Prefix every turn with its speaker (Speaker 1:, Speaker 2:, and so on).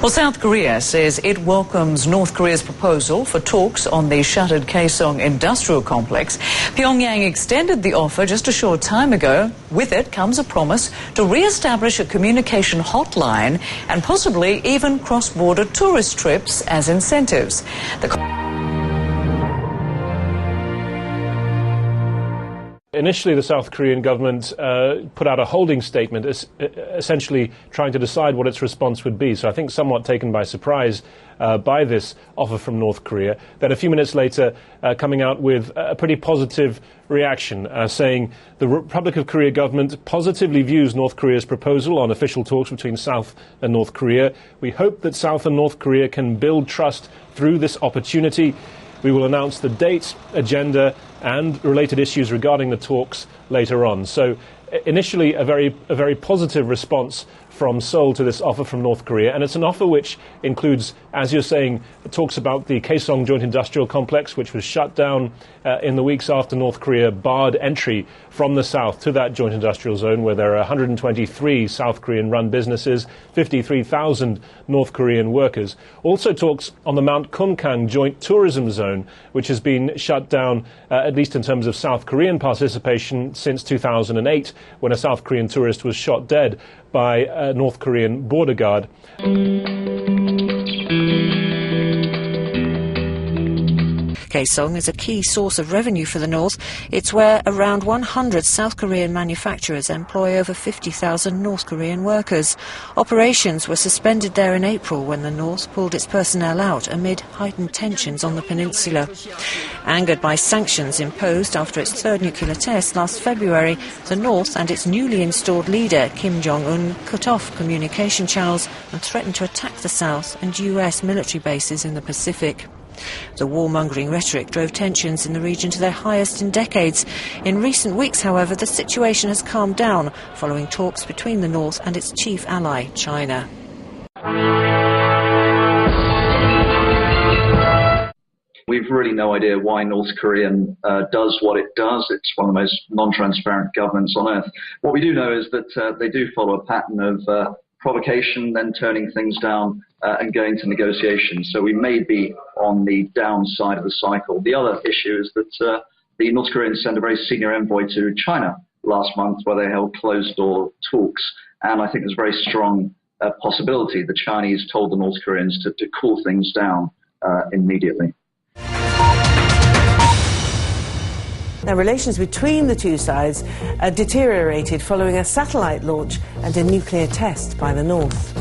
Speaker 1: Well, South Korea says it welcomes North Korea's proposal for talks on the shuttered Kaesong industrial complex. Pyongyang extended the offer just a short time ago. With it comes a promise to re-establish a communication hotline and possibly even cross-border tourist trips as incentives.
Speaker 2: Initially, the South Korean government put out a holding statement, essentially trying to decide what its response would be. So I think somewhat taken by surprise by this offer from North Korea. Then a few minutes later, coming out with a pretty positive reaction, saying the Republic of Korea government positively views North Korea's proposal on official talks between South and North Korea. We hope that South and North Korea can build trust through this opportunity. We will announce the date, agenda and related issues regarding the talks later on. So initially a very positive response from Seoul to this offer from North Korea, and it's an offer which includes, as you're saying, talks about the Kaesong joint industrial complex, which was shut down in the weeks after North Korea barred entry from the south to that joint industrial zone, where there are 123 South Korean-run businesses, 53,000 North Korean workers. Also talks on the Mount Kumgang joint tourism zone, which has been shut down, at least in terms of South Korean participation, since 2008, when a South Korean tourist was shot dead by a North Korean border guard.
Speaker 3: Kaesong is a key source of revenue for the North. It's where around 100 South Korean manufacturers employ over 50,000 North Korean workers. Operations were suspended there in April when the North pulled its personnel out amid heightened tensions on the peninsula. Angered by sanctions imposed after its third nuclear test last February, the North and its newly installed leader, Kim Jong-un, cut off communication channels and threatened to attack the South and US military bases in the Pacific. The warmongering rhetoric drove tensions in the region to their highest in decades. In recent weeks, however, the situation has calmed down following talks between the North and its chief ally, China.
Speaker 4: We've really no idea why North Korea does what it does. It's one of the most non-transparent governments on earth. What we do know is that they do follow a pattern of provocation, then turning things down and going to negotiations. So we may be on the downside of the cycle. The other issue is that the North Koreans sent a very senior envoy to China last month, where they held closed-door talks. And I think there's a very strong possibility the Chinese told the North Koreans to cool things down immediately.
Speaker 5: Now, relations between the two sides deteriorated following a satellite launch and a nuclear test by the North.